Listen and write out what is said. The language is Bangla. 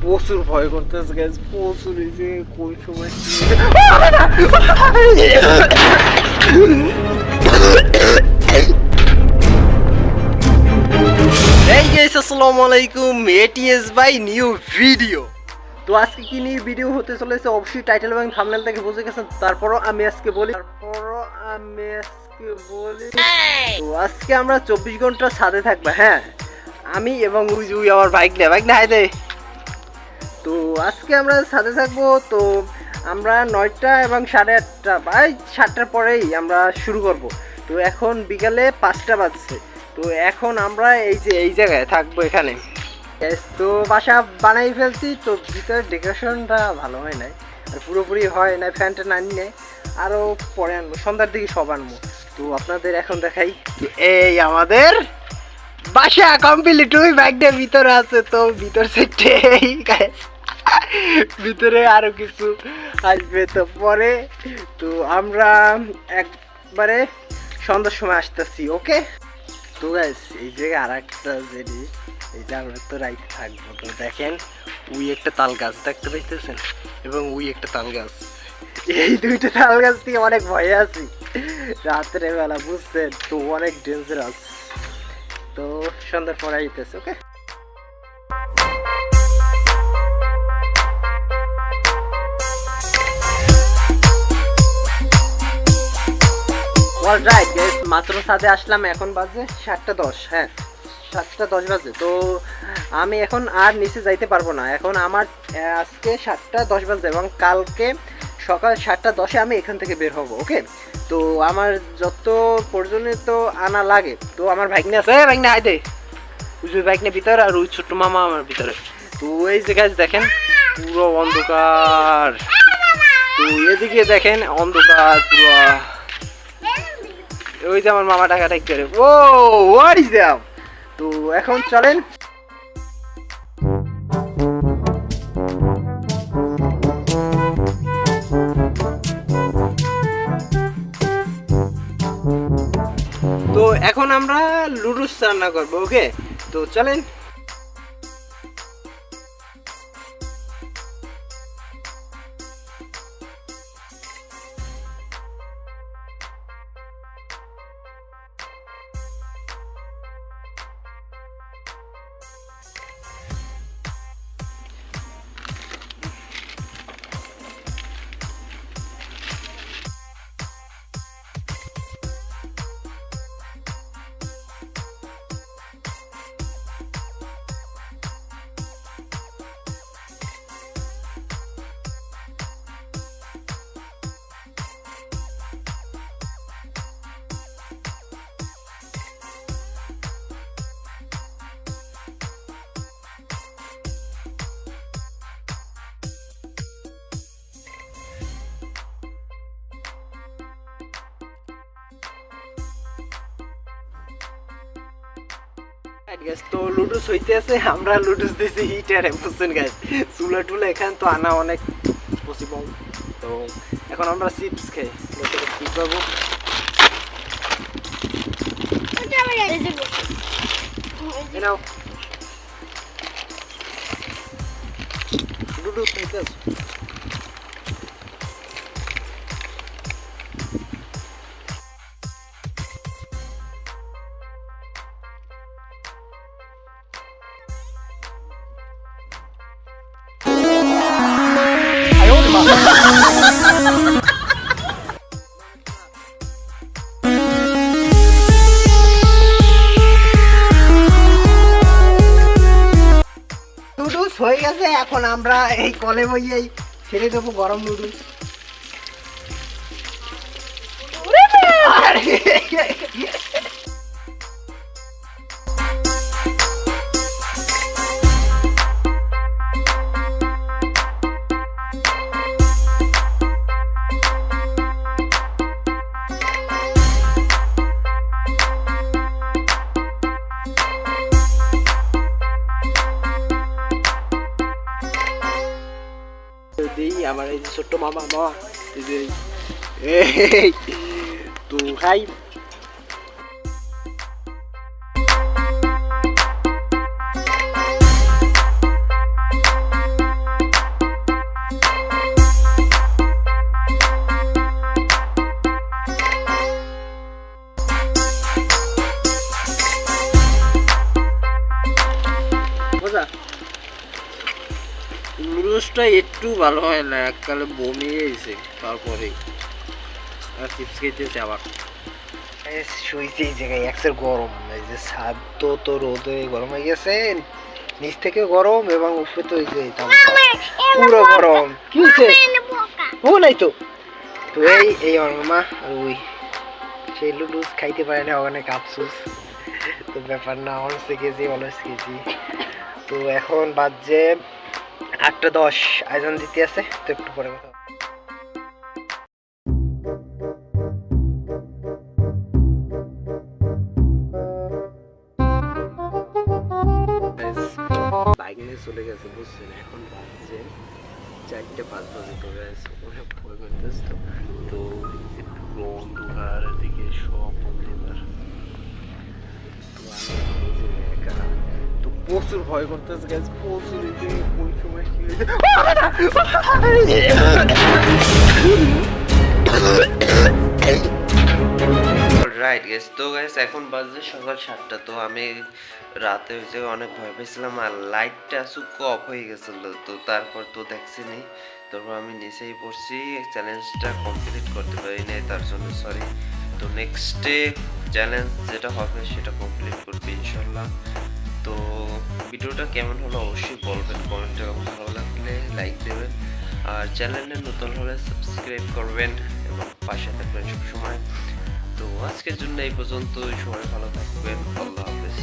প্রচুর ভয় করতেছে গ্যাস, প্রচুর। এই যে কোন সময় এই গাইস, আসসালামু আলাইকুম, এটিএস বাই নিউ ভিডিও। তো আজকে কি নিয়ে ভিডিও হতে চলেছে অবশ্যই টাইটেল এবং থাম্বনেল থেকে বুঝে গেছেন। তারপরও আমি আজকে বলি তো আজকে আমরা 24 ঘন্টা ছাদে থাকবো। হ্যাঁ, আমি এবং উই আমার বাইক না হাই দে। তো আজকে আমরা ছাদে থাকবো। তো আমরা 9টা এবং 8:30 বা 7টার পরেই আমরা শুরু করব। তো এখন বিকালে 5টা বাজছে। তো এখন আমরা এই জায়গায় থাকবো এখানে। তো বাসা বানাই ফেলছি। তো ভিতরের ডেকোরেশনটা ভালো হয় নাই, আর পুরোপুরি হয় না, ফ্যানটা নানি নেই, আরও পরে আনবো, সন্ধ্যার দিকে সব আনবো। তো আপনাদের এখন দেখাই, এই আমাদের বাসা কমপ্লিট। ওই ব্যাগটা ভিতরে আছে। তো ভিতর সেটে ভিতরে আরো কিছু আসবে তো পরে। তো আমরা একবারে সন্ধ্যার সময় আসতেছি। ওকে। তো গাইস, এই জায়গায় আর একটা জিনিস, এই যে আমরা তো রাইতে থাকবো। তো দেখেন, উই একটা তাল গাছ দেখতে পাইতেছেন, এবং উই একটা তাল গাছ। এই দুইটা তাল গাছ থেকে অনেক ভয়ে আছি রাত্রে বেলা, বুঝছেন? তো অনেক ডেঞ্জারাস। তো সন্ধ্যার পরে আইতেছে। ওকে। অলরাইট গাইস, মাত্র ছাদে আসলাম। এখন বাজে 7:10। হ্যাঁ, 7:10 বাজে। তো আমি এখন আর নিচে যাইতে পারবো না। এখন আমার আজকে 7:10 বাজে, এবং কালকে সকাল 7:10 আমি এখান থেকে বের হব। ওকে। তো আমার যত পর্যন্ত আনা লাগে, তো আমার ভাগ্নে আছে, ভাগ্নে হাই দে, ওই ভাগ্নে ভিতরে, আর ওই ছোট্ট মামা আমার ভিতরে। তো এই যে গাছ দেখেন, পুরো অন্ধকার। তো এদিকে দেখেন অন্ধকার পুরো। ওই যে আমার মামা টাকা টাইক করে। ও হোয়াট ইজ দ্যাট? তো এখন চলেন। তো এখন আমরা লুডুস রান্না করবো। ওকে। তো চলেন। তো লুডুস হইতে আছে, আমরা লুডুস দিয়েছি হিটারে, বুঝছেন গাইস? চুলা টুলা এখান তো আনা অনেক পসিবল। তো এখন আমরা চিপস খাই, কি পাবো। লুডুস হইতে আছে। নুডলস হয়ে গেছে। এখন আমরা এই কলে বইয়েই ছেড়ে দেবো গরম নুডলস। আমার এই যে ছোট্ট মামা তো খাই। নুডলসটা একটু ভালো হয় না, এককালে বমি হয়েছে তারপরে আর চিপস খেতেছে আবার। শুয়েছে এই জায়গায় একসের গরম, এই যে ছাদ তো রোদে গরম হয়ে গেছে, নিচ থেকে গরম এবং উপরে তো এই যে পুরো গরম। কি হয়েছে? ও নাই তো। তো এই আমার মামা আর ওই সেই লুডুস খাইতে পারে না, ওখানে কাপসুস। তো ব্যাপার না, অনসে কেজি অলস কেজি। তো এখন বাজে 8:10, আয়োজন দিতে আছে, তো একটু পরে কথা। বাইক নিয়ে চলে গেছে বুঝছেন, এখন বাজছে 4:05 বাজে। তো অনেক ভয় করতেছে, তো পুরো অন্ধকার, দিকে সব অন্ধকার। তো আমি যে একা, তো প্রচুর ভয় করতেছে গ্যাস, প্রচুর। কোন সময় কি হয়েছে রাইট গেস। তো গাইস এখন বাজে সকাল 7টা। তো আমি রাতে হয়েছে অনেক ভয় পেয়েছিলাম, আর লাইটটা সুক্ক অফ হয়ে গেছিল। তো তারপর তো দেখছিনি, তারপর আমি নিচেই পড়ছি, চ্যালেঞ্জটা কমপ্লিট করতে পারি নাই, তার জন্য সরি। তো নেক্সটে চ্যালেঞ্জ যেটা হবে সেটা কমপ্লিট করবে ইনশাল্লাহ। তো ভিডিওটা কেমন হলো অবশ্যই বলবেন কমেন্টে, এবং ভালো লাগলে লাইক দেবেন, আর চ্যানেলে নতুন হলে সাবস্ক্রাইব করবেন এবং পাশে থাকবেন সবসময়। তো আজকের জন্য এই পর্যন্ত, সবাই ভালো থাকবেন, আল্লাহ হাফেজ।